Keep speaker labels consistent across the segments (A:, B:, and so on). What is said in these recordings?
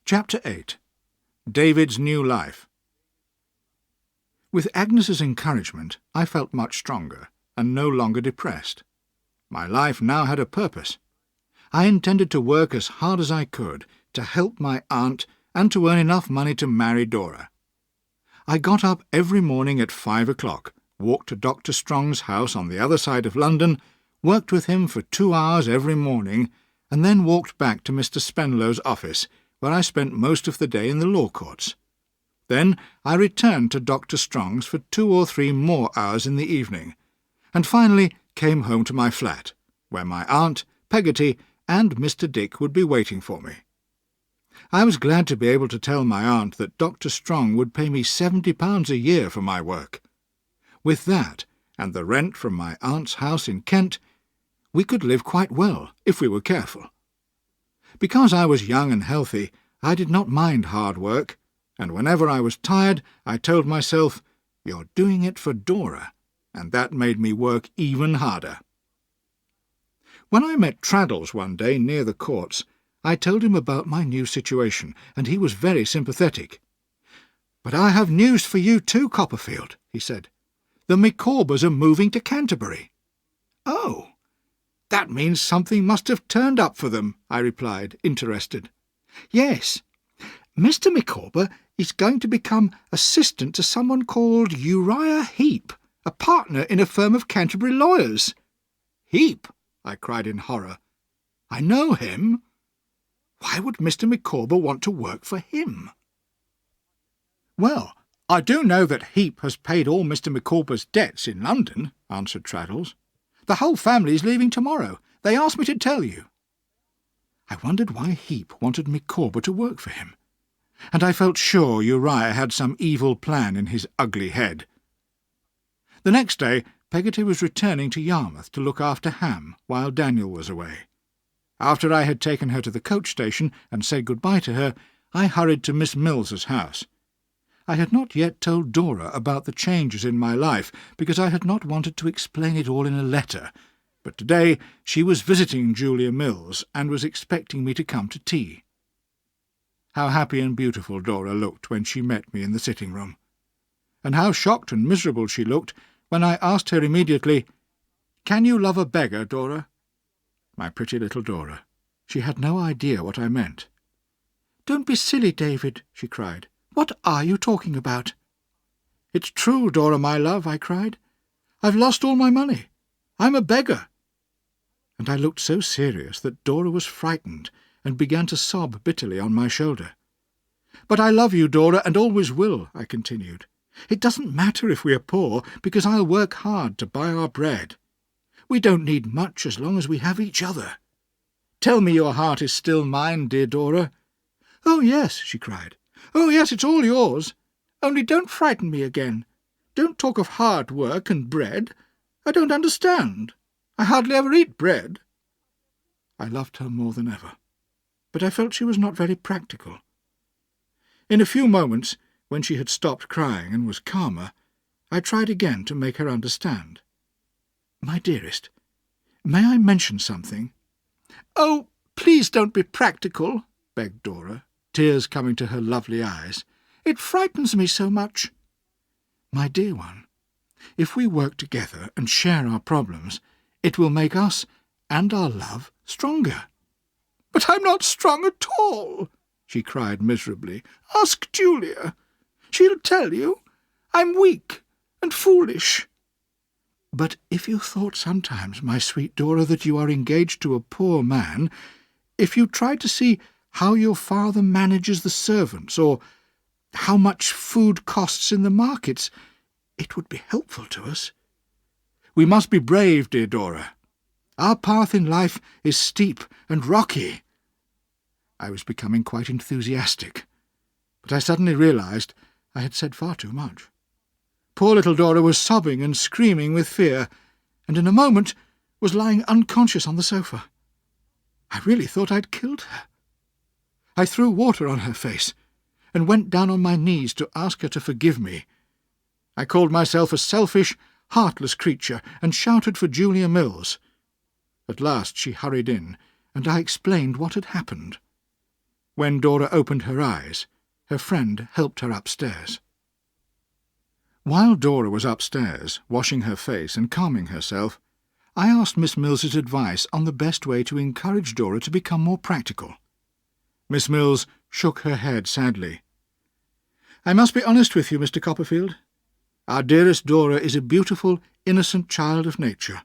A: Chapter 8. David's New Life. With Agnes's encouragement, I felt much stronger, and no longer depressed. My life now had a purpose. I intended to work as hard as I could to help my aunt and to earn enough money to marry Dora. I got up every morning at 5 o'clock, walked to Dr. Strong's house on the other side of London, worked with him for 2 hours every morning, and then walked back to Mr. Spenlow's office, where I spent most of the day in the law courts. Then I returned to Dr. Strong's for 2 or 3 more hours in the evening, and finally came home to my flat, where my aunt, Peggotty, and Mr. Dick would be waiting for me. I was glad to be able to tell my aunt that Dr. Strong would pay me £70 a year for my work. With that, and the rent from my aunt's house in Kent, we could live quite well, if we were careful. Because I was young and healthy, I did not mind hard work, and whenever I was tired, I told myself, "You're doing it for Dora," and that made me work even harder. When I met Traddles one day near the courts, I told him about my new situation, and he was very sympathetic. "But I have news for you too, Copperfield," he said. "The Micawbers are moving to Canterbury." "Oh, that means something must have turned up for them," I replied, interested. "Yes. Mr. Micawber is going to become assistant to someone called Uriah Heep, a partner in a firm of Canterbury lawyers." "Heep?" I cried in horror. "I know him. Why would Mr. Micawber want to work for him?" "Well, I do know that Heep has paid all Mr. Micawber's debts in London," answered Traddles. "The whole family is leaving tomorrow. They asked me to tell you." I wondered why Heep wanted Micawber to work for him, and I felt sure Uriah had some evil plan in his ugly head. The next day Peggotty was returning to Yarmouth to look after Ham while Daniel was away. After I had taken her to the coach station and said good-bye to her, I hurried to Miss Mills's house. I had not yet told Dora about the changes in my life, because I had not wanted to explain it all in a letter, but today she was visiting Julia Mills and was expecting me to come to tea. How happy and beautiful Dora looked when she met me in the sitting-room, and how shocked and miserable she looked when I asked her immediately, "Can you love a beggar, Dora?" My pretty little Dora. She had no idea what I meant. "Don't be silly, David," she cried. "What are you talking about?" "It's true, Dora, my love," I cried. "I've lost all my money. I'm a beggar." And I looked so serious that Dora was frightened and began to sob bitterly on my shoulder. "But I love you, Dora, and always will," I continued. "It doesn't matter if we are poor, because I'll work hard to buy our bread. We don't need much as long as we have each other. Tell me your heart is still mine, dear Dora." "Oh, yes," she cried. "Oh, yes, it's all yours. Only don't frighten me again. Don't talk of hard work and bread. I don't understand. I hardly ever eat bread." I loved her more than ever, but I felt she was not very practical. In a few moments, when she had stopped crying and was calmer, I tried again to make her understand. "My dearest, may I mention something?" "Oh, please don't be practical," begged Dora, tears coming to her lovely eyes. "It frightens me so much." "My dear one, if we work together and share our problems, it will make us and our love stronger." "But I'm not strong at all," she cried miserably. "Ask Julia. She'll tell you. I'm weak and foolish." "But if you thought sometimes, my sweet Dora, that you are engaged to a poor man, if you tried to see how your father manages the servants, or how much food costs in the markets, it would be helpful to us. We must be brave, dear Dora. Our path in life is steep and rocky." I was becoming quite enthusiastic, but I suddenly realized I had said far too much. Poor little Dora was sobbing and screaming with fear, and in a moment was lying unconscious on the sofa. I really thought I'd killed her. I threw water on her face, and went down on my knees to ask her to forgive me. I called myself a selfish, heartless creature, and shouted for Julia Mills. At last she hurried in, and I explained what had happened. When Dora opened her eyes, her friend helped her upstairs. While Dora was upstairs, washing her face and calming herself, I asked Miss Mills's advice on the best way to encourage Dora to become more practical. Miss Mills shook her head sadly. "I must be honest with you, Mr. Copperfield. Our dearest Dora is a beautiful, innocent child of nature,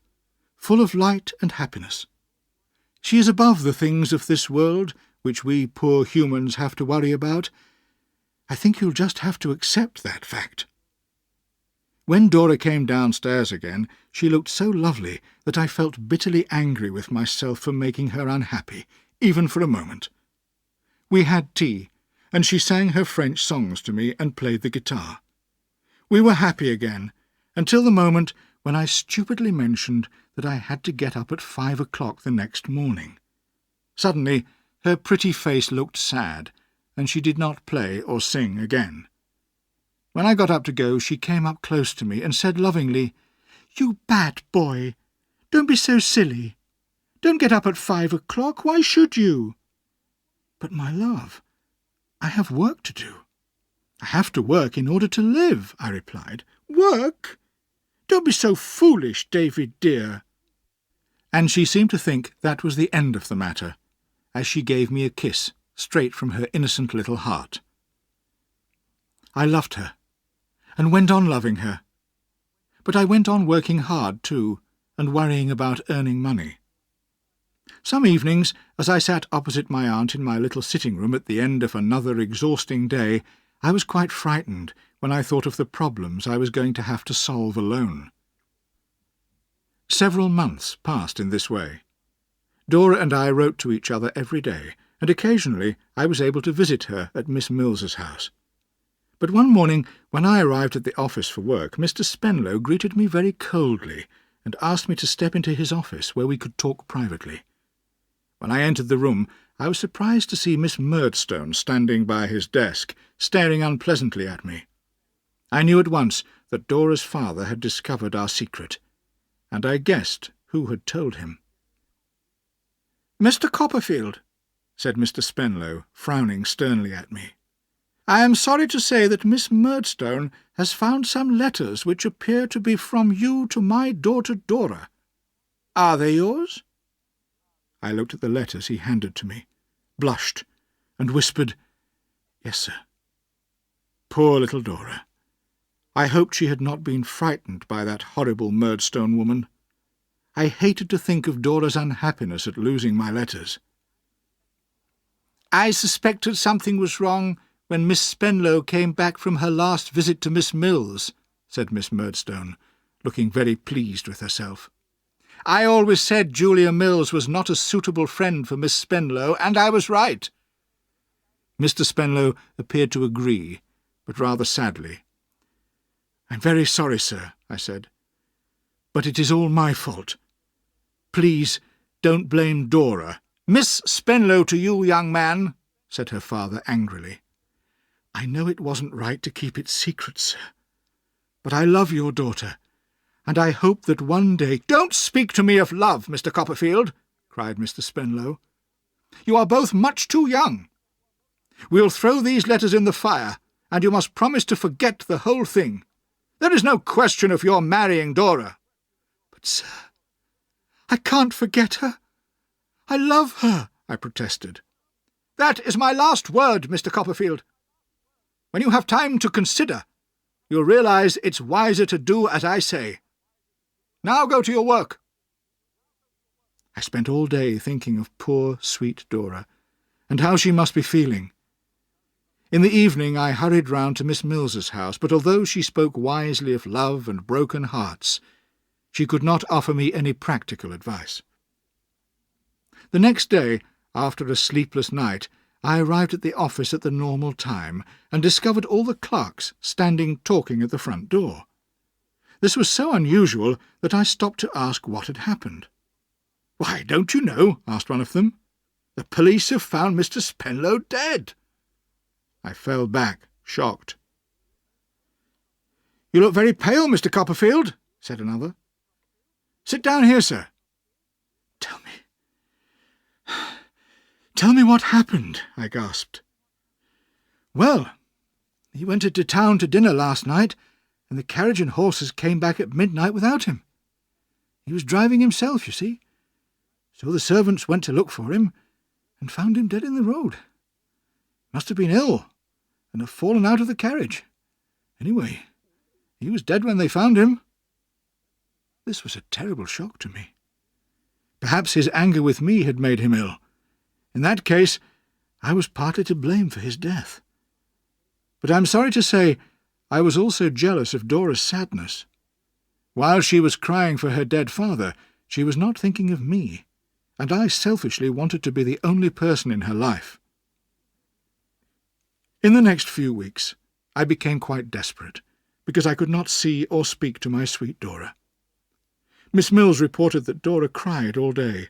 A: full of light and happiness. She is above the things of this world, which we poor humans have to worry about. I think you'll just have to accept that fact." When Dora came downstairs again, she looked so lovely that I felt bitterly angry with myself for making her unhappy, even for a moment. We had tea, and she sang her French songs to me and played the guitar. We were happy again, until the moment when I stupidly mentioned that I had to get up at 5 o'clock the next morning. Suddenly her pretty face looked sad, and she did not play or sing again. When I got up to go, she came up close to me and said lovingly, "You bad boy! Don't be so silly. Don't get up at 5 o'clock. Why should you?" "But, my love, I have work to do." "I have to work in order to live," I replied. "Work? Don't be so foolish, David dear." And she seemed to think that was the end of the matter, as she gave me a kiss straight from her innocent little heart. I loved her, and went on loving her. But I went on working hard too, and worrying about earning money. Some evenings, as I sat opposite my aunt in my little sitting-room at the end of another exhausting day, I was quite frightened when I thought of the problems I was going to have to solve alone. Several months passed in this way. Dora and I wrote to each other every day, and occasionally I was able to visit her at Miss Mills's house. But one morning, when I arrived at the office for work, Mr. Spenlow greeted me very coldly and asked me to step into his office where we could talk privately. When I entered the room, I was surprised to see Miss Murdstone standing by his desk, staring unpleasantly at me. I knew at once that Dora's father had discovered our secret, and I guessed who had told him. "Mr. Copperfield," said Mr. Spenlow, frowning sternly at me, "I am sorry to say that Miss Murdstone has found some letters which appear to be from you to my daughter Dora. Are they yours?" I looked at the letters he handed to me, blushed, and whispered, "Yes, sir." Poor little Dora! I hoped she had not been frightened by that horrible Murdstone woman. I hated to think of Dora's unhappiness at losing my letters. "I suspected something was wrong when Miss Spenlow came back from her last visit to Miss Mills," said Miss Murdstone, looking very pleased with herself. "I always said Julia Mills was not a suitable friend for Miss Spenlow, and I was right." Mr. Spenlow appeared to agree, but rather sadly. "I'm very sorry, sir," I said, "but it is all my fault. Please don't blame Dora." "Miss Spenlow to you, young man," said her father angrily. "I know it wasn't right to keep it secret, sir, but I love your daughter, and I hope that one day—" "Don't speak to me of love, Mr. Copperfield," cried Mr. Spenlow. "You are both much too young. We'll throw these letters in the fire, and you must promise to forget the whole thing. There is no question of your marrying Dora." "But, sir, I can't forget her. I love her," I protested. "That is my last word, Mr. Copperfield. When you have time to consider, you'll realise it's wiser to do as I say. Now go to your work." I spent all day thinking of poor, sweet Dora, and how she must be feeling. In the evening I hurried round to Miss Mills's house, but although she spoke wisely of love and broken hearts, she could not offer me any practical advice. The next day, after a sleepless night, I arrived at the office at the normal time, and discovered all the clerks standing talking at the front door. This was so unusual that I stopped to ask what had happened. "Why, don't you know?" asked one of them. "The police have found Mr. Spenlow dead." I fell back, shocked. "You look very pale, Mr. Copperfield," said another. "Sit down here, sir." "Tell me what happened," I gasped. "Well, he went into town to dinner last night, and the carriage and horses came back at midnight without him. He was driving himself, you see. So the servants went to look for him, and found him dead in the road. Must have been ill, and have fallen out of the carriage. Anyway, he was dead when they found him." This was a terrible shock to me. Perhaps his anger with me had made him ill. In that case, I was partly to blame for his death. But I'm sorry to say I was also jealous of Dora's sadness. While she was crying for her dead father, she was not thinking of me, and I selfishly wanted to be the only person in her life. In the next few weeks, I became quite desperate, because I could not see or speak to my sweet Dora. Miss Mills reported that Dora cried all day,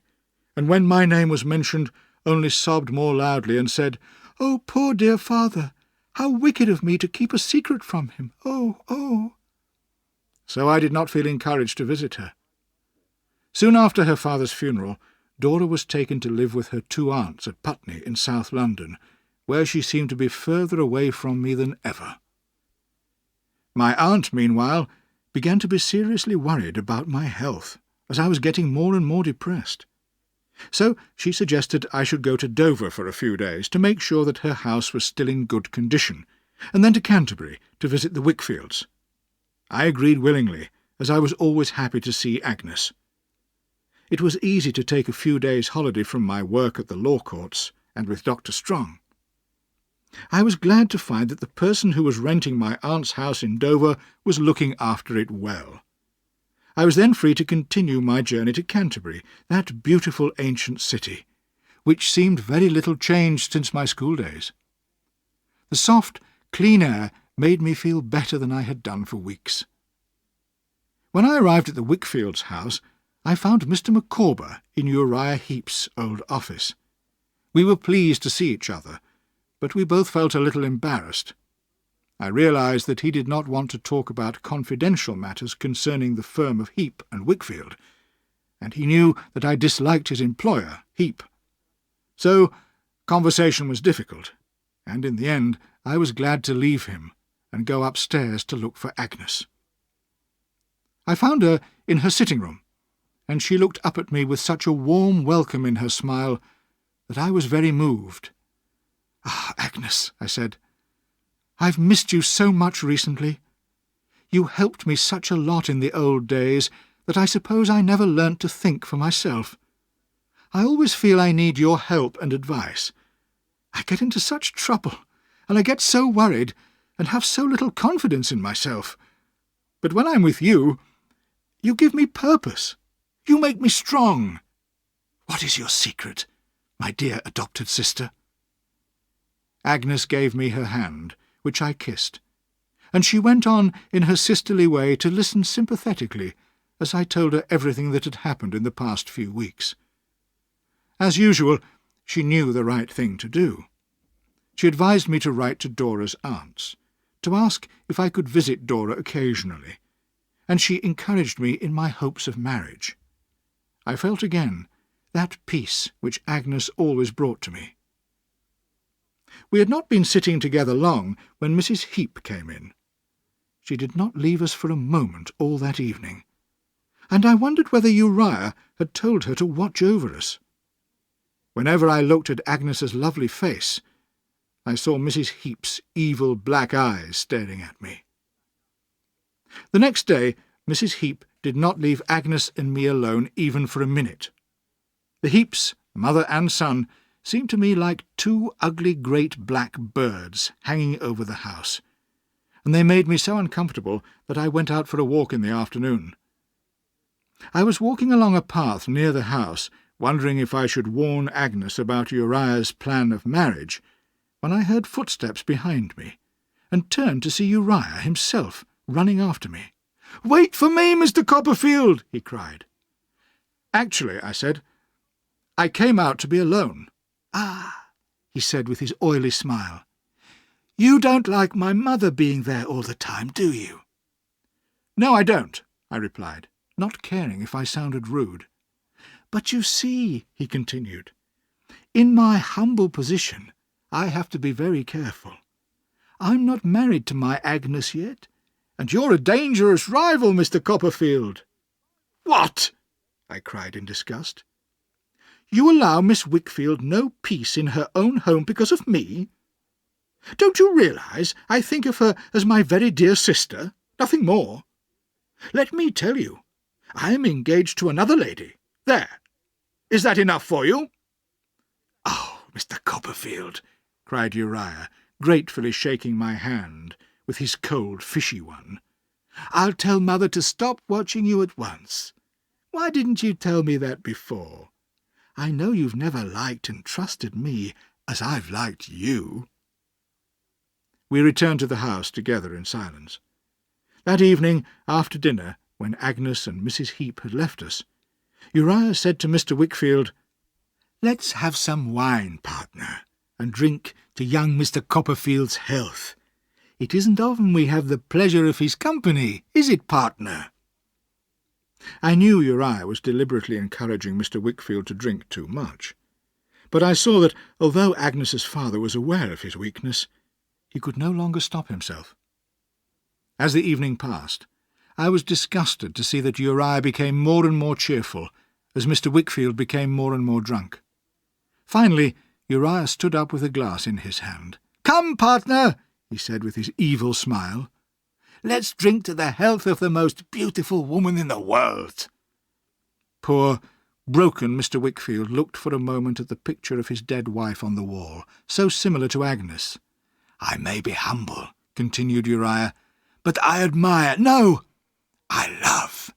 A: and when my name was mentioned, only sobbed more loudly and said, "Oh, poor dear father! How wicked of me to keep a secret from him! Oh, oh!" So I did not feel encouraged to visit her. Soon after her father's funeral, Dora was taken to live with her 2 aunts at Putney in South London, where she seemed to be further away from me than ever. My aunt, meanwhile, began to be seriously worried about my health, as I was getting more and more depressed. So she suggested I should go to Dover for a few days to make sure that her house was still in good condition, and then to Canterbury to visit the Wickfields. I agreed willingly, as I was always happy to see Agnes. It was easy to take a few days' holiday from my work at the law courts and with Dr. Strong. I was glad to find that the person who was renting my aunt's house in Dover was looking after it well. I was then free to continue my journey to Canterbury, that beautiful ancient city, which seemed very little changed since my school days. The soft, clean air made me feel better than I had done for weeks. When I arrived at the Wickfields' house, I found Mr. Micawber in Uriah Heep's old office. We were pleased to see each other, but we both felt a little embarrassed. I realized that he did not want to talk about confidential matters concerning the firm of Heep and Wickfield, and he knew that I disliked his employer, Heep. So conversation was difficult, and in the end I was glad to leave him and go upstairs to look for Agnes. I found her in her sitting-room, and she looked up at me with such a warm welcome in her smile that I was very moved. "Ah, Agnes," I said, "I've missed you so much recently. You helped me such a lot in the old days that I suppose I never learnt to think for myself. I always feel I need your help and advice. I get into such trouble, and I get so worried, and have so little confidence in myself. But when I'm with you, you give me purpose. You make me strong. What is your secret, my dear adopted sister?" Agnes gave me her hand, which I kissed, and she went on in her sisterly way to listen sympathetically as I told her everything that had happened in the past few weeks. As usual, she knew the right thing to do. She advised me to write to Dora's aunts, to ask if I could visit Dora occasionally, and she encouraged me in my hopes of marriage. I felt again that peace which Agnes always brought to me. We had not been sitting together long when Mrs. Heep came in. She did not leave us for a moment all that evening, and I wondered whether Uriah had told her to watch over us. Whenever I looked at Agnes's lovely face, I saw Mrs. Heep's evil black eyes staring at me. The next day Mrs. Heep did not leave Agnes and me alone even for a minute. The Heeps, mother and son, seemed to me like 2 ugly great black birds hanging over the house, and they made me so uncomfortable that I went out for a walk in the afternoon. I was walking along a path near the house, wondering if I should warn Agnes about Uriah's plan of marriage, when I heard footsteps behind me, and turned to see Uriah himself running after me. "Wait for me, Mr. Copperfield!" he cried. "Actually," I said, "I came out to be alone." "Ah," he said with his oily smile, "you don't like my mother being there all the time, do you?" "No, I don't," I replied, not caring if I sounded rude. "But you see," he continued, In my humble position, I have to be very careful. I'm not married to my Agnes yet, and you're a dangerous rival, Mr. Copperfield." "What?" I cried in disgust. "You allow Miss Wickfield no peace in her own home because of me? Don't you realise I think of her as my very dear sister, nothing more? Let me tell you, I am engaged to another lady. There! Is that enough for you?" "Oh, Mr. Copperfield," cried Uriah, gratefully shaking my hand with his cold, fishy one, "I'll tell Mother to stop watching you at once. Why didn't you tell me that before? I know you've never liked and trusted me as I've liked you." We returned to the house together in silence. That evening, after dinner, when Agnes and Mrs. Heep had left us, Uriah said to Mr. Wickfield, "Let's have some wine, partner, and drink to young Mr. Copperfield's health. It isn't often we have the pleasure of his company, is it, partner?" I knew Uriah was deliberately encouraging Mr. Wickfield to drink too much, but I saw that, although Agnes's father was aware of his weakness, he could no longer stop himself. As the evening passed, I was disgusted to see that Uriah became more and more cheerful, as Mr. Wickfield became more and more drunk. Finally, Uriah stood up with a glass in his hand. "Come, partner," he said with his evil smile. "Let's drink to the health of the most beautiful woman in the world." Poor, broken Mr. Wickfield looked for a moment at the picture of his dead wife on the wall, so similar to Agnes. "I may be humble," continued Uriah, "but I admire, no, I love,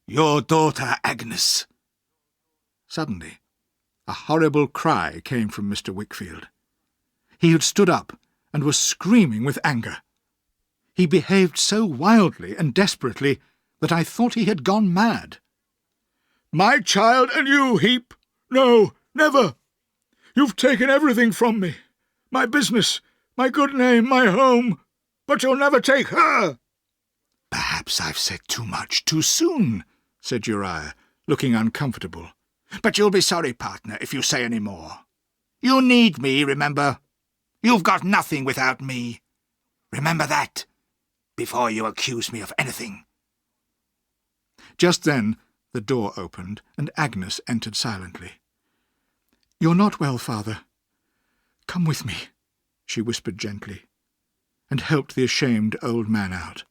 A: your daughter Agnes." Suddenly, a horrible cry came from Mr. Wickfield. He had stood up and was screaming with anger. He behaved so wildly and desperately that I thought he had gone mad. "My child and you, Heep! No, never! You've taken everything from me, my business, my good name, my home, but you'll never take her." "Perhaps I've said too much too soon," said Uriah, looking uncomfortable. "But you'll be sorry, partner, if you say any more. You need me, remember. You've got nothing without me. Remember that, before you accuse me of anything." Just then the door opened, and Agnes entered silently. "You're not well, father. Come with me," she whispered gently, and helped the ashamed old man out.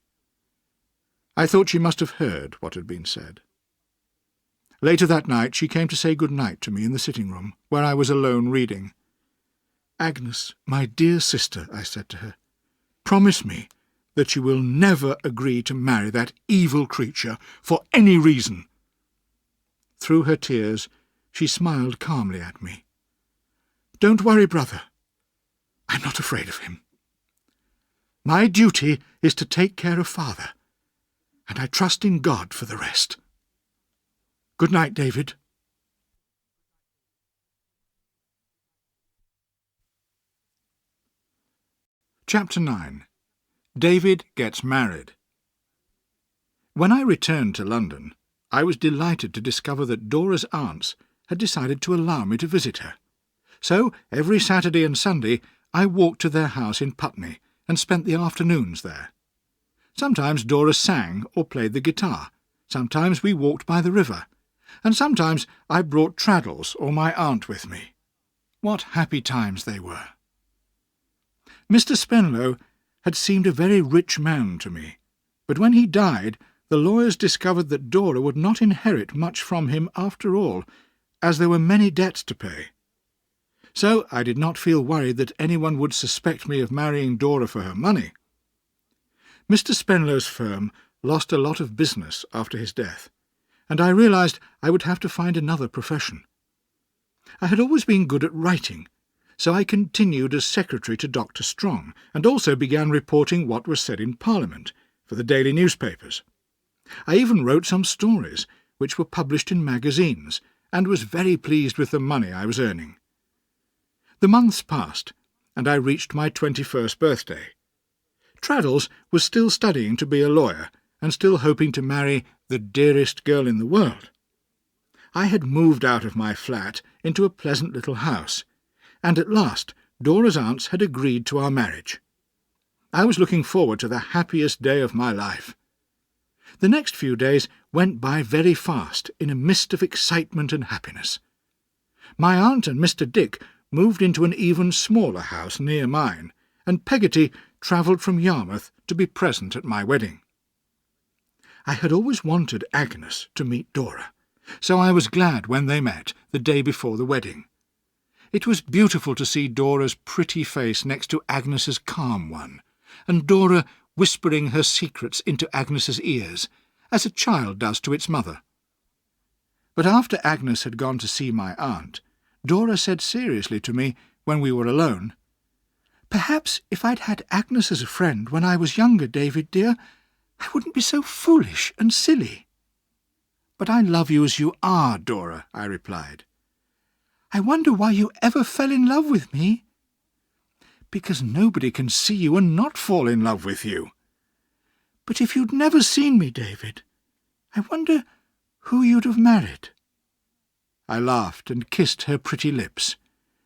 A: I thought she must have heard what had been said. Later that night she came to say good night to me in the sitting-room, where I was alone reading. "Agnes, my dear sister," I said to her, "promise me that you will never agree to marry that evil creature for any reason." Through her tears she smiled calmly at me. "Don't worry, brother. I'm not afraid of him. My duty is to take care of father, and I trust in God for the rest. Good night, David." Chapter 9. David Gets Married. When I returned to London, I was delighted to discover that Dora's aunts had decided to allow me to visit her. So every Saturday and Sunday I walked to their house in Putney and spent the afternoons there. Sometimes Dora sang or played the guitar, sometimes we walked by the river, and sometimes I brought Traddles or my aunt with me. What happy times they were! Mr. Spenlow had seemed a very rich man to me, but when he died the lawyers discovered that Dora would not inherit much from him after all, as there were many debts to pay. So I did not feel worried that anyone would suspect me of marrying Dora for her money. Mr. Spenlow's firm lost a lot of business after his death, and I realized I would have to find another profession. I had always been good at writing, so I continued as secretary to Dr. Strong, and also began reporting what was said in Parliament for the daily newspapers. I even wrote some stories, which were published in magazines, and was very pleased with the money I was earning. The months passed, and I reached my 21st birthday. Traddles was still studying to be a lawyer, and still hoping to marry the dearest girl in the world. I had moved out of my flat into a pleasant little house, and at last Dora's aunts had agreed to our marriage. I was looking forward to the happiest day of my life. The next few days went by very fast in a mist of excitement and happiness. My aunt and Mr. Dick moved into an even smaller house near mine, and Peggotty travelled from Yarmouth to be present at my wedding. I had always wanted Agnes to meet Dora, so I was glad when they met the day before the wedding. It was beautiful to see Dora's pretty face next to Agnes's calm one, and Dora whispering her secrets into Agnes's ears, as a child does to its mother. But after Agnes had gone to see my aunt, Dora said seriously to me when we were alone, "Perhaps if I'd had Agnes as a friend when I was younger, David dear, I wouldn't be so foolish and silly." "But I love you as you are, Dora," I replied. "I wonder why you ever fell in love with me." "Because nobody can see you and not fall in love with you." "But if you'd never seen me, David, I wonder who you'd have married." I laughed and kissed her pretty lips,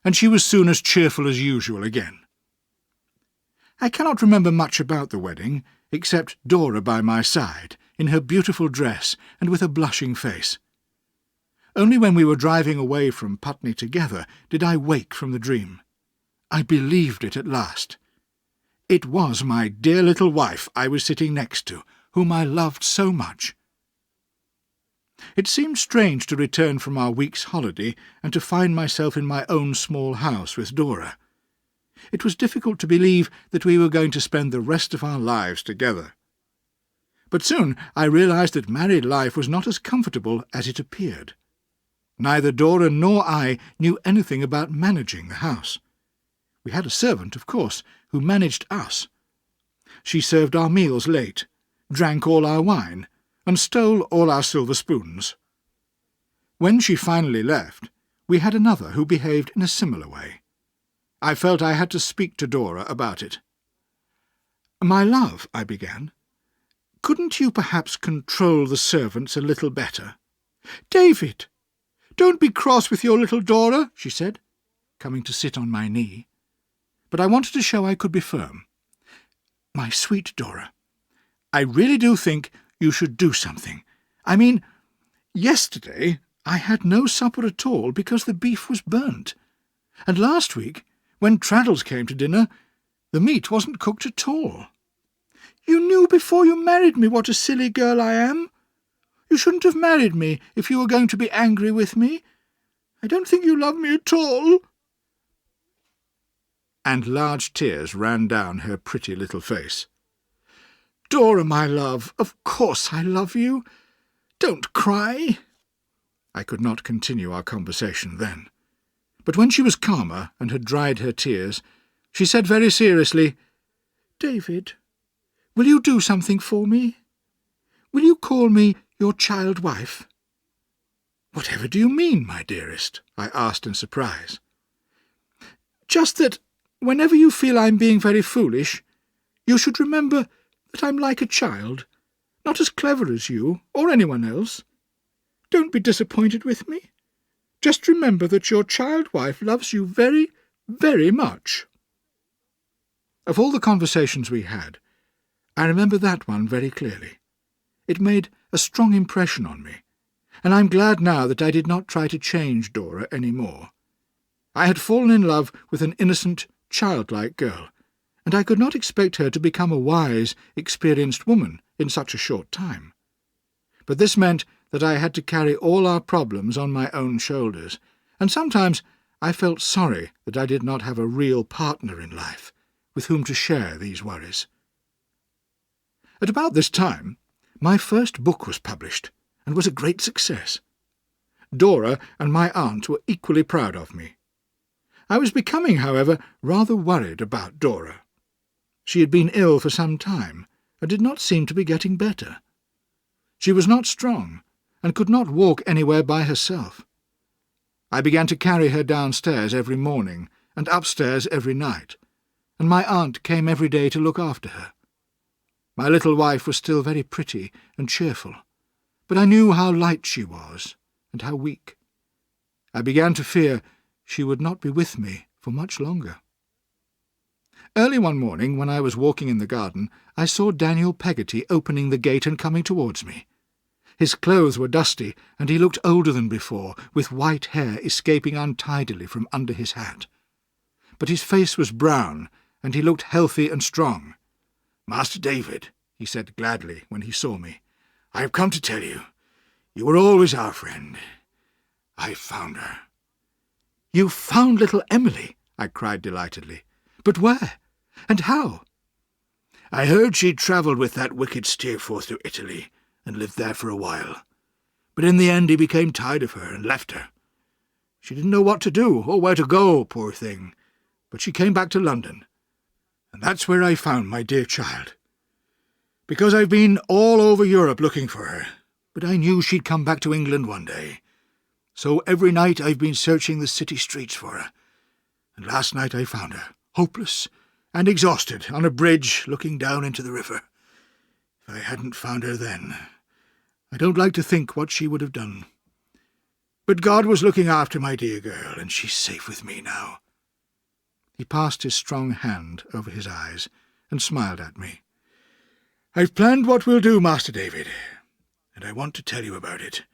A: and she was soon as cheerful as usual again. I cannot remember much about the wedding, except Dora by my side, in her beautiful dress and with a blushing face. Only when we were driving away from Putney together did I wake from the dream. I believed it at last. It was my dear little wife I was sitting next to, whom I loved so much. It seemed strange to return from our week's holiday and to find myself in my own small house with Dora. It was difficult to believe that we were going to spend the rest of our lives together. But soon I realized that married life was not as comfortable as it appeared. Neither Dora nor I knew anything about managing the house. We had a servant, of course, who managed us. She served our meals late, drank all our wine, and stole all our silver spoons. When she finally left, we had another who behaved in a similar way. I felt I had to speak to Dora about it. "My love," I began, "couldn't you perhaps control the servants a little better?" "David, don't be cross with your little Dora," she said, coming to sit on my knee. But I wanted to show I could be firm. "My sweet Dora, I really do think you should do something. I mean, yesterday I had no supper at all because the beef was burnt, and last week, when Traddles came to dinner, the meat wasn't cooked at all. You knew before you married me what a silly girl I am. You shouldn't have married me if you were going to be angry with me. I don't think you love me at all." And large tears ran down her pretty little face. "Dora, my love, of course I love you. Don't cry." I could not continue our conversation then. But when she was calmer and had dried her tears, she said very seriously, "David, will you do something for me? Will you call me your child wife?" "Whatever do you mean, my dearest?" I asked in surprise. "Just that, whenever you feel I'm being very foolish, you should remember that I'm like a child, not as clever as you or anyone else. Don't be disappointed with me. Just remember that your child wife loves you very, very much." Of all the conversations we had, I remember that one very clearly. It made a strong impression on me, and I'm glad now that I did not try to change Dora any more. I had fallen in love with an innocent, childlike girl, and I could not expect her to become a wise, experienced woman in such a short time. But this meant that I had to carry all our problems on my own shoulders, and sometimes I felt sorry that I did not have a real partner in life with whom to share these worries. At about this time, my first book was published, and was a great success. Dora and my aunt were equally proud of me. I was becoming, however, rather worried about Dora. She had been ill for some time, and did not seem to be getting better. She was not strong, and could not walk anywhere by herself. I began to carry her downstairs every morning, and upstairs every night, and my aunt came every day to look after her. My little wife was still very pretty and cheerful, but I knew how light she was, and how weak. I began to fear she would not be with me for much longer. Early one morning, when I was walking in the garden, I saw Daniel Peggotty opening the gate and coming towards me. His clothes were dusty, and he looked older than before, with white hair escaping untidily from under his hat. But his face was brown, and he looked healthy and strong. "Master David," he said gladly when he saw me, "I have come to tell you. You were always our friend. I've found her." "You found little Emily?" I cried delightedly. "But where? And how?" "I heard she'd travelled with that wicked Steerforth to Italy, and lived there for a while. But in the end he became tired of her and left her. She didn't know what to do or where to go, poor thing, but she came back to London. And that's where I found my dear child. Because I've been all over Europe looking for her, but I knew she'd come back to England one day. So every night I've been searching the city streets for her, and last night I found her, hopeless and exhausted, on a bridge looking down into the river. If I hadn't found her then, I don't like to think what she would have done. But God was looking after my dear girl, and she's safe with me now." He passed his strong hand over his eyes and smiled at me. "I've planned what we'll do, Master David, and I want to tell you about it.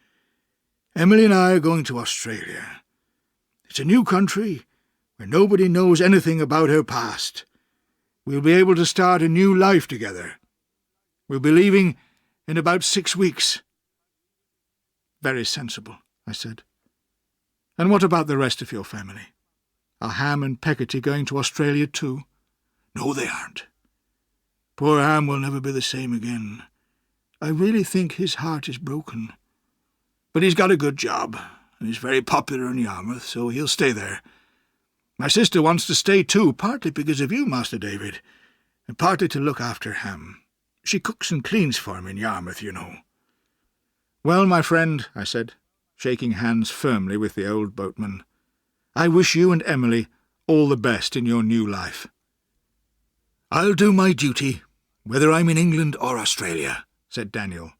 A: Emily and I are going to Australia. It's a new country where nobody knows anything about her past. We'll be able to start a new life together. We'll be leaving in about 6 weeks." "Very sensible," I said. "And what about the rest of your family? Are Ham and Peggotty going to Australia too?" "No, they aren't. Poor Ham will never be the same again. I really think his heart is broken. But he's got a good job, and he's very popular in Yarmouth, so he'll stay there. My sister wants to stay too, partly because of you, Master David, and partly to look after Ham. She cooks and cleans for him in Yarmouth, you know." "Well, my friend," I said, shaking hands firmly with the old boatman, "I wish you and Emily all the best in your new life." "I'll do my duty, whether I'm in England or Australia," said Daniel,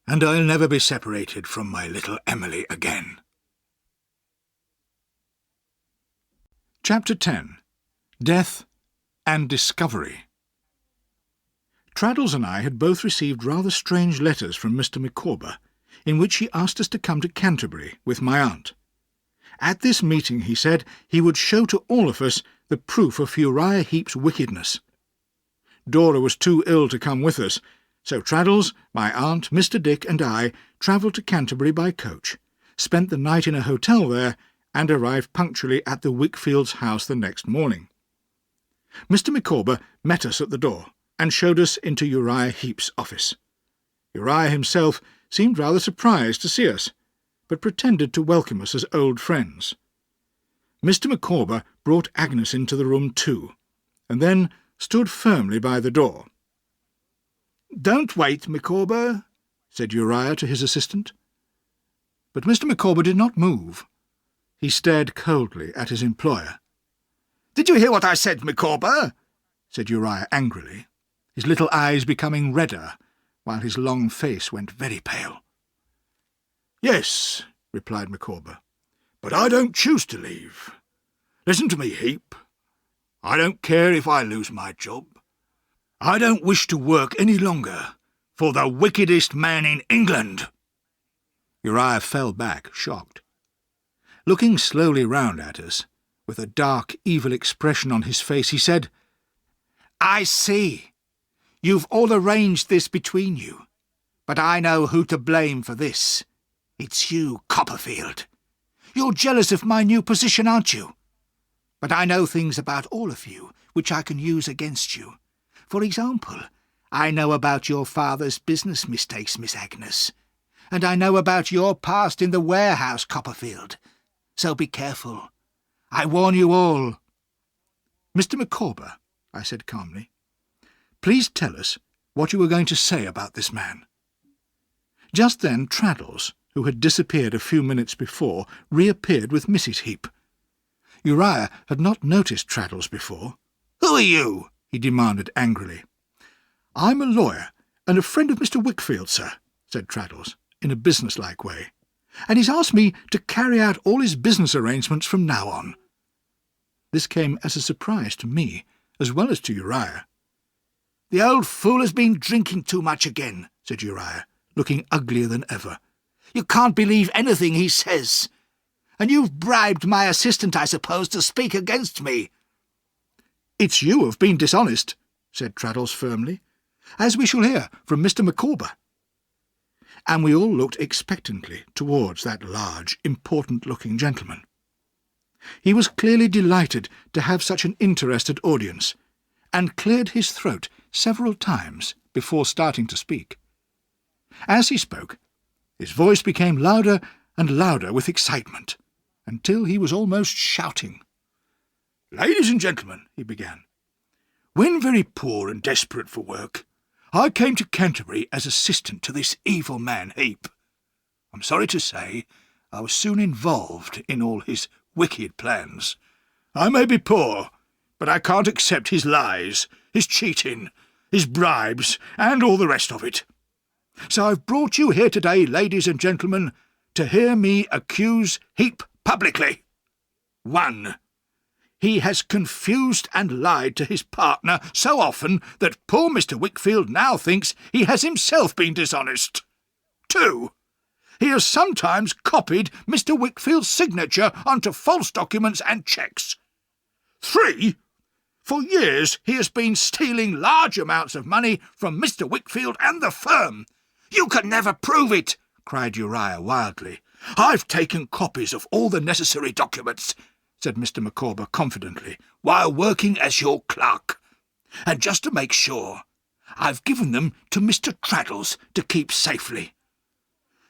A: "and I'll never be separated from my little Emily again." Chapter 10. Death and Discovery. Traddles and I had both received rather strange letters from Mr. Micawber, in which he asked us to come to Canterbury with my aunt. At this meeting, he said, he would show to all of us the proof of Uriah Heep's wickedness. Dora was too ill to come with us, so Traddles, my aunt, Mr. Dick, and I travelled to Canterbury by coach, spent the night in a hotel there, and arrived punctually at the Wickfields' house the next morning. Mr. Micawber met us at the door, and showed us into Uriah Heep's office. Uriah himself seemed rather surprised to see us, but pretended to welcome us as old friends. Mr. Micawber brought Agnes into the room too, and then stood firmly by the door. "Don't wait, Micawber," said Uriah to his assistant. But Mr. Micawber did not move. He stared coldly at his employer. "Did you hear what I said, Micawber?" said Uriah angrily, his little eyes becoming redder, while his long face went very pale. "Yes," replied Micawber, "but I don't choose to leave. Listen to me, Heep. I don't care if I lose my job. I don't wish to work any longer for the wickedest man in England." Uriah fell back, shocked. Looking slowly round at us, with a dark, evil expression on his face, he said, "I see. You've all arranged this between you, but I know who to blame for this. It's you, Copperfield. You're jealous of my new position, aren't you? But I know things about all of you which I can use against you. For example, I know about your father's business mistakes, Miss Agnes, and I know about your past in the warehouse, Copperfield. So be careful. I warn you all." "Mr. Micawber," I said calmly, "please tell us what you were going to say about this man." Just then Traddles, who had disappeared a few minutes before, reappeared with Mrs. Heep. Uriah had not noticed Traddles before. "Who are you?" he demanded angrily. "I'm a lawyer and a friend of Mr. Wickfield, sir," said Traddles, in a business-like way, "and he's asked me to carry out all his business arrangements from now on." This came as a surprise to me, as well as to Uriah.
B: "The old fool has been drinking too much again," said Uriah, looking uglier than ever. "You can't believe anything he says. And you've bribed my assistant, I suppose, to speak against me."
A: "It's you who've been dishonest," said Traddles firmly, "as we shall hear from Mr. Micawber." And we all looked expectantly towards that large, important-looking gentleman. He was clearly delighted to have such an interested audience, and cleared his throat several times before starting to speak. As he spoke, his voice became louder and louder with excitement, until he was almost shouting. "Ladies and gentlemen," he began, "when very poor and desperate for work, I came to Canterbury as assistant to this evil man Heep. I'm sorry to say I was soon involved in all his wicked plans. I may be poor, but I can't accept his lies, his cheating, his bribes, and all the rest of it. So I've brought you here today, ladies and gentlemen, to hear me accuse Heep publicly. 1. He has confused and lied to his partner so often that poor Mr. Wickfield now thinks he has himself been dishonest. 2. He has sometimes copied Mr. Wickfield's signature onto false documents and cheques. 3. For years he has been stealing large amounts of money from Mr. Wickfield and the firm." "You can never prove it," cried Uriah wildly. "I've taken copies of all the necessary documents," said Mr. Micawber confidently, "while working as your clerk. And just to make sure, I've given them to Mr. Traddles to keep safely."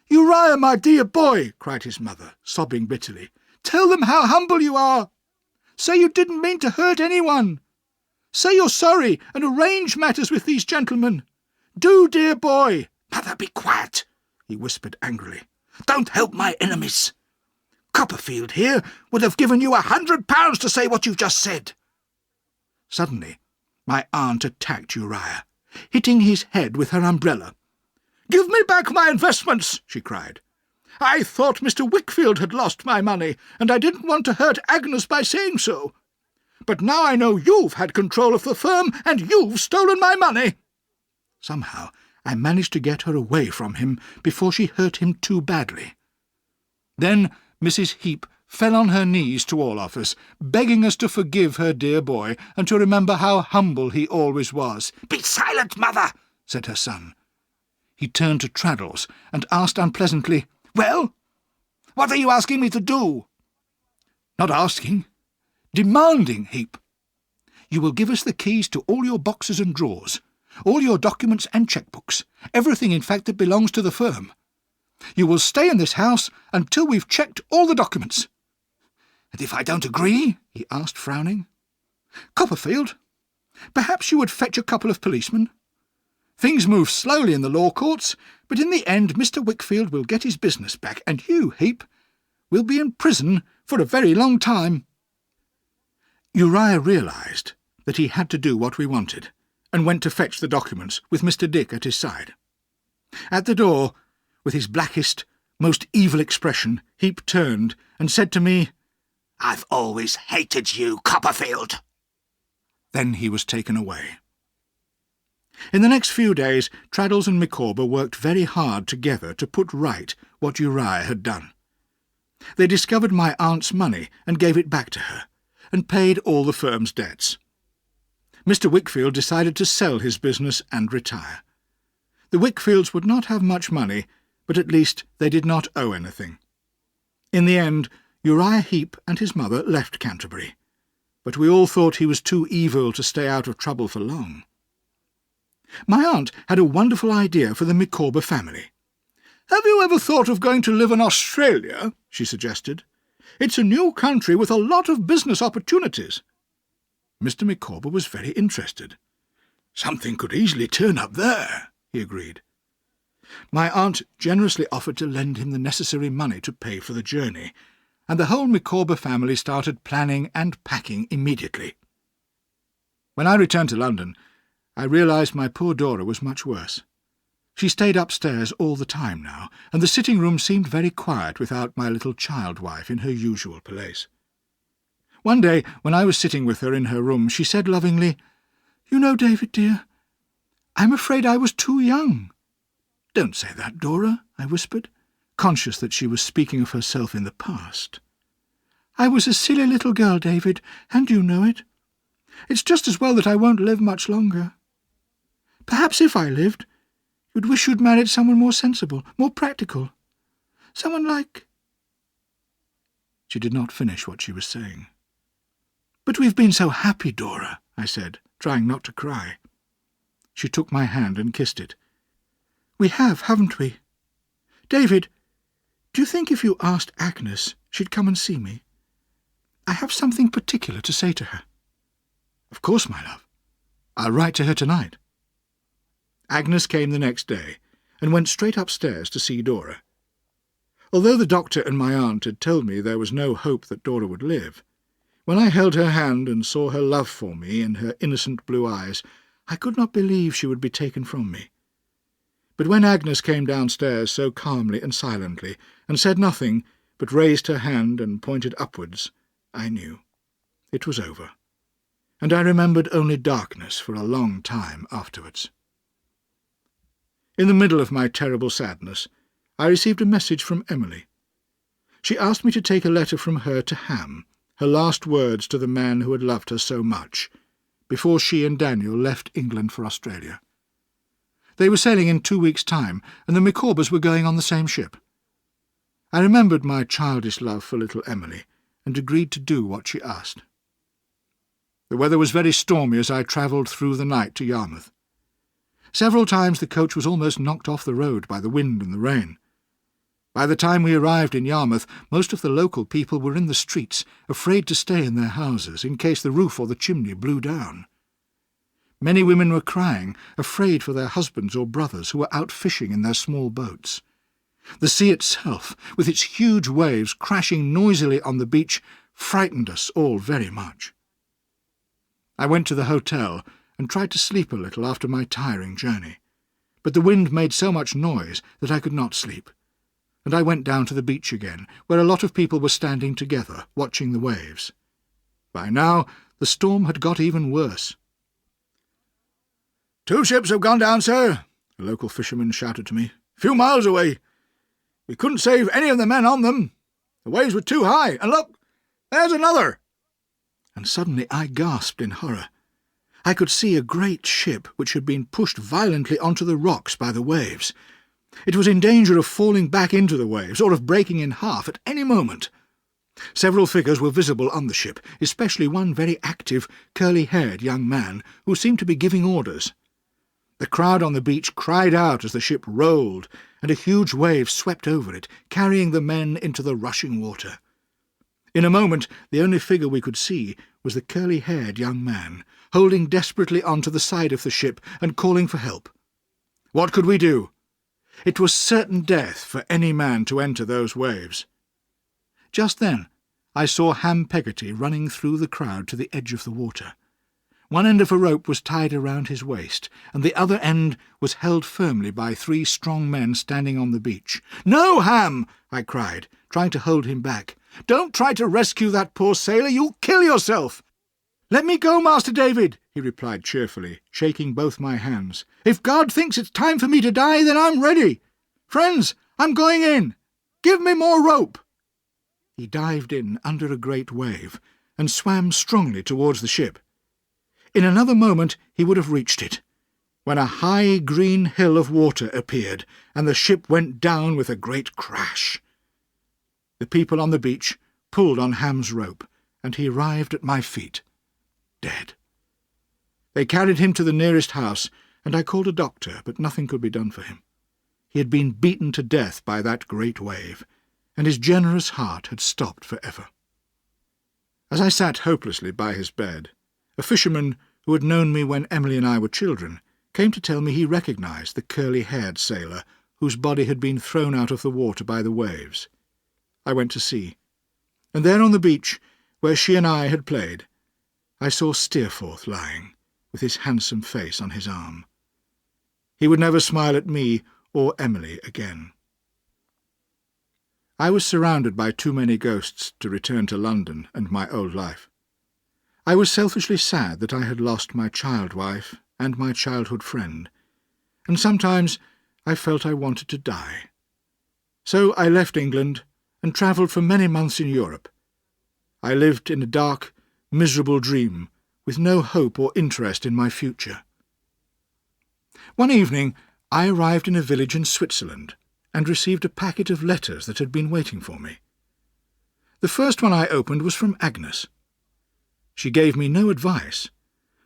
A: "Uriah, my dear boy," cried his mother, sobbing bitterly, "tell them how humble you are. Say you didn't mean to hurt anyone. Say you're sorry, and arrange matters with these gentlemen. Do, dear boy."
B: "Mother, be quiet," he whispered angrily. "Don't help my enemies. Copperfield here would have given you £100 to say what you've just said."
A: Suddenly my aunt attacked Uriah, hitting his head with her umbrella. "Give me back my investments," she cried. "I thought Mr. Wickfield had lost my money, and I didn't want to hurt Agnes by saying so. But now I know you've had control of the firm, and you've stolen my money." Somehow I managed to get her away from him before she hurt him too badly. Then Mrs. Heep fell on her knees to all of us, begging us to forgive her dear boy, and to remember how humble he always was.
B: "Be silent, mother,"
A: said her son. He turned to Traddles and asked unpleasantly, "Well, what are you asking me to do?" "Not asking, demanding, Heep. You will give us the keys to all your boxes and drawers, all your documents and cheque-books, everything, in fact, that belongs to the firm. You will stay in this house until we've checked all the documents." "And if I don't agree?" he asked, frowning. "Copperfield, perhaps you would fetch a couple of policemen. Things move slowly in the law courts, but in the end Mr. Wickfield will get his business back, and you, Heep, will be in prison for a very long time." Uriah realised that he had to do what we wanted, and went to fetch the documents with Mr. Dick at his side. At the door, with his blackest, most evil expression, Heep turned and said to me,
B: "I've always hated you, Copperfield."
A: Then he was taken away. In the next few days Traddles and Micawber worked very hard together to put right what Uriah had done. They discovered my aunt's money and gave it back to her, and paid all the firm's debts. Mr. Wickfield decided to sell his business and retire. The Wickfields would not have much money, but at least they did not owe anything. In the end, Uriah Heep and his mother left Canterbury, but we all thought he was too evil to stay out of trouble for long. My aunt had a wonderful idea for the Micawber family. "Have you ever thought of going to live in Australia?" she suggested. "It's a new country with a lot of business opportunities." Mr. Micawber was very interested. "Something could easily turn up there," he agreed. My aunt generously offered to lend him the necessary money to pay for the journey, and the whole Micawber family started planning and packing immediately. When I returned to London, I realised my poor Dora was much worse. She stayed upstairs all the time now, and the sitting-room seemed very quiet without my little child-wife in her usual place. One day, when I was sitting with her in her room, she said lovingly, "You know, David, dear, I'm afraid I was too young." "Don't say that, Dora," I whispered, conscious that she was speaking of herself in the past. "I was a silly little girl, David, and you know it. It's just as well that I won't live much longer. Perhaps if I lived, you'd wish you'd married someone more sensible, more practical. Someone like—" She did not finish what she was saying. "But we've been so happy, Dora," I said, trying not to cry. She took my hand and kissed it. "We have, haven't we? David, do you think if you asked Agnes, she'd come and see me? I have something particular to say to her." "Of course, my love. I'll write to her tonight." Agnes came the next day, and went straight upstairs to see Dora. Although the doctor and my aunt had told me there was no hope that Dora would live, when I held her hand and saw her love for me in her innocent blue eyes, I could not believe she would be taken from me. But when Agnes came downstairs so calmly and silently, and said nothing, but raised her hand and pointed upwards, I knew. It was over, and I remembered only darkness for a long time afterwards. In the middle of my terrible sadness, I received a message from Emily. She asked me to take a letter from her to Ham, her last words to the man who had loved her so much, before she and Daniel left England for Australia. They were sailing in 2 weeks' time, and the Micawbers were going on the same ship. I remembered my childish love for little Emily, and agreed to do what she asked. The weather was very stormy as I travelled through the night to Yarmouth. Several times the coach was almost knocked off the road by the wind and the rain. By the time we arrived in Yarmouth, most of the local people were in the streets, afraid to stay in their houses in case the roof or the chimney blew down. Many women were crying, afraid for their husbands or brothers who were out fishing in their small boats. The sea itself, with its huge waves crashing noisily on the beach, frightened us all very much. I went to the hotel and tried to sleep a little after my tiring journey, but the wind made so much noise that I could not sleep, and I went down to the beach again, where a lot of people were standing together, watching the waves. By now the storm had got even worse. "2 ships have gone down, sir," a local fisherman shouted to me, "a few miles away. We couldn't save any of the men on them. The waves were too high, and look, there's another." And suddenly I gasped in horror. I could see a great ship which had been pushed violently onto the rocks by the waves. It was in danger of falling back into the waves, or of breaking in half at any moment. Several figures were visible on the ship, especially one very active, curly-haired young man, who seemed to be giving orders. The crowd on the beach cried out as the ship rolled, and a huge wave swept over it, carrying the men into the rushing water. In a moment the only figure we could see was the curly-haired young man, holding desperately on to the side of the ship and calling for help. What could we do? It was certain death for any man to enter those waves. Just then I saw Ham Peggotty running through the crowd to the edge of the water. One end of a rope was tied around his waist, and the other end was held firmly by 3 strong men standing on the beach. "No, Ham!" I cried, trying to hold him back. "Don't try to rescue that poor sailor. You'll kill yourself." "Let me go, Master David," he replied cheerfully, shaking both my hands. "If God thinks it's time for me to die, then I'm ready. Friends, I'm going in. Give me more rope." He dived in under a great wave, and swam strongly towards the ship. In another moment he would have reached it, when a high green hill of water appeared, and the ship went down with a great crash. The people on the beach pulled on Ham's rope, and he arrived at my feet, dead. They carried him to the nearest house, and I called a doctor, but nothing could be done for him. He had been beaten to death by that great wave, and his generous heart had stopped for ever. As I sat hopelessly by his bed, a fisherman who had known me when Emily and I were children came to tell me he recognised the curly-haired sailor whose body had been thrown out of the water by the waves. I went to see, and there on the beach, where she and I had played, I saw Steerforth lying, with his handsome face on his arm. He would never smile at me or Emily again. I was surrounded by too many ghosts to return to London and my old life. I was selfishly sad that I had lost my child wife and my childhood friend, and sometimes I felt I wanted to die. So I left England and travelled for many months in Europe. I lived in a dark, miserable dream, with no hope or interest in my future. One evening I arrived in a village in Switzerland and received a packet of letters that had been waiting for me. The first one I opened was from Agnes. She gave me no advice,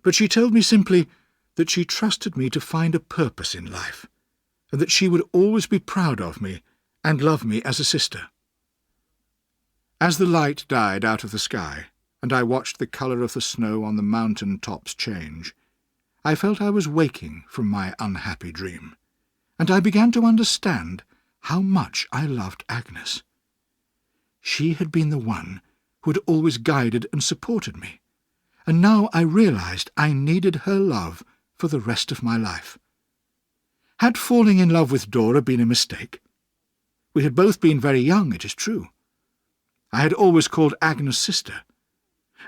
A: but she told me simply that she trusted me to find a purpose in life, and that she would always be proud of me and love me as a sister. As the light died out of the sky, and I watched the colour of the snow on the mountain tops change, I felt I was waking from my unhappy dream, and I began to understand how much I loved Agnes. She had been the one who had always guided and supported me, and now I realized I needed her love for the rest of my life. Had falling in love with Dora been a mistake? We had both been very young, it is true. I had always called Agnes sister,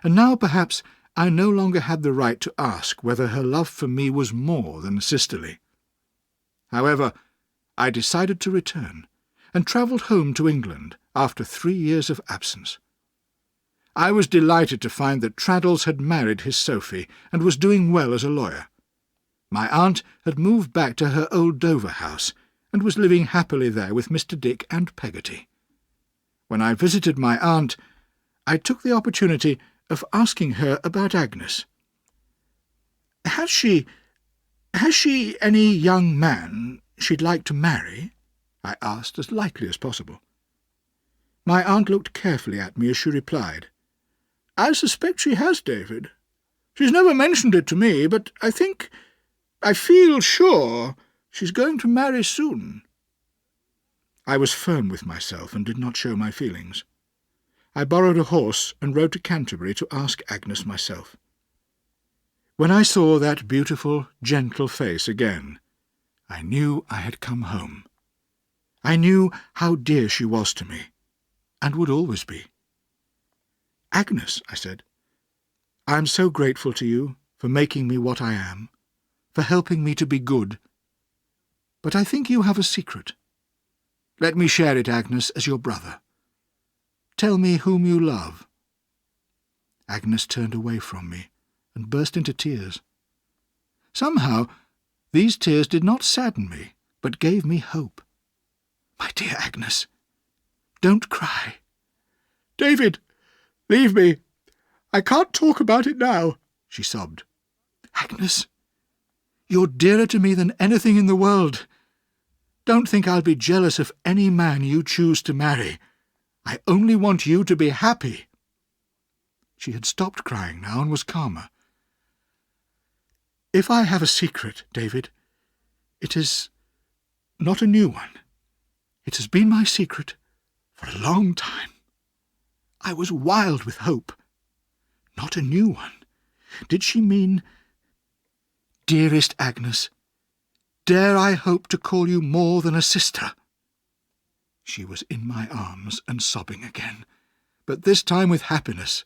A: and now perhaps I no longer had the right to ask whether her love for me was more than sisterly. However, I decided to return, and travelled home to England after 3 years of absence. I was delighted to find that Traddles had married his Sophie and was doing well as a lawyer. My aunt had moved back to her old Dover house and was living happily there with Mr. Dick and Peggotty. When I visited my aunt, I took the opportunity of asking her about Agnes. Has she any young man she'd like to marry?" I asked as lightly as possible. My aunt looked carefully at me as she replied, "I suspect she has, David. She's never mentioned it to me, but I feel sure she's going to marry soon." I was firm with myself and did not show my feelings. I borrowed a horse and rode to Canterbury to ask Agnes myself. When I saw that beautiful, gentle face again, I knew I had come home. I knew how dear she was to me, and would always be. "Agnes," I said, "I am so grateful to you for making me what I am, for helping me to be good. But I think you have a secret. Let me share it, Agnes, as your brother. Tell me whom you love." Agnes turned away from me and burst into tears. Somehow these tears did not sadden me, but gave me hope. "My dear Agnes, don't cry." "David, leave me. I can't talk about it now," she sobbed. "Agnes, you're dearer to me than anything in the world. Don't think I'll be jealous of any man you choose to marry. I only want you to be happy." She had stopped crying now and was calmer. "If I have a secret, David, it is not a new one. It has been my secret for a long time. I was wild with hope. Not a new one. Did she mean, dearest Agnes, dare I hope to call you more than a sister?" She was in my arms and sobbing again, but this time with happiness.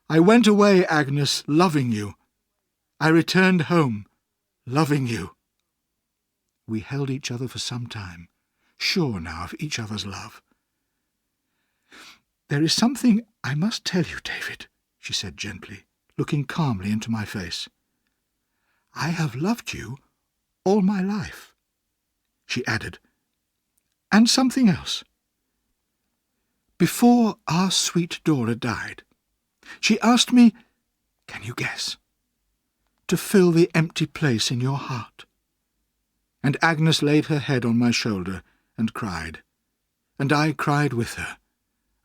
A: "I went away, Agnes, loving you. I returned home, loving you." We held each other for some time, sure now of each other's love. "There is something I must tell you, David," she said gently, looking calmly into my face. "I have loved you all my life," she added, "and something else. Before our sweet Dora died, she asked me, can you guess, to fill the empty place in your heart." And Agnes laid her head on my shoulder and cried, and I cried with her,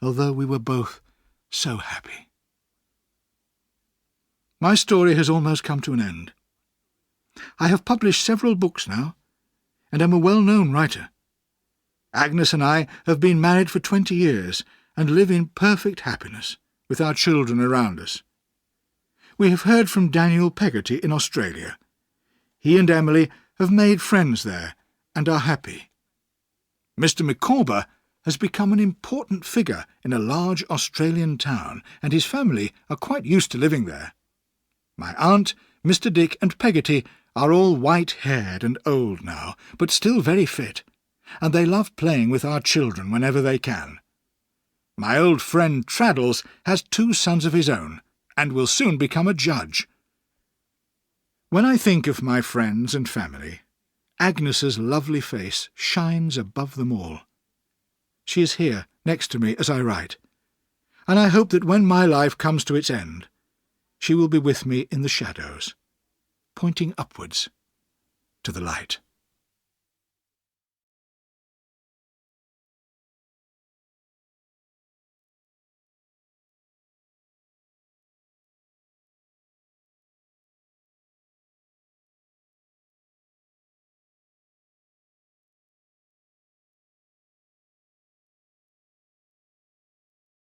A: although we were both so happy. My story has almost come to an end. I have published several books now, and am a well-known writer. Agnes and I have been married for 20 years, and live in perfect happiness, with our children around us. We have heard from Daniel Peggotty in Australia. He and Emily have made friends there, and are happy. Mr. Micawber has become an important figure in a large Australian town, and his family are quite used to living there. My aunt, Mr. Dick and Peggotty are all white-haired and old now, but still very fit, and they love playing with our children whenever they can. My old friend Traddles has 2 sons of his own, and will soon become a judge. When I think of my friends and family, Agnes's lovely face shines above them all. She is here next to me as I write, and I hope that when my life comes to its end, she will be with me in the shadows, pointing upwards to the light.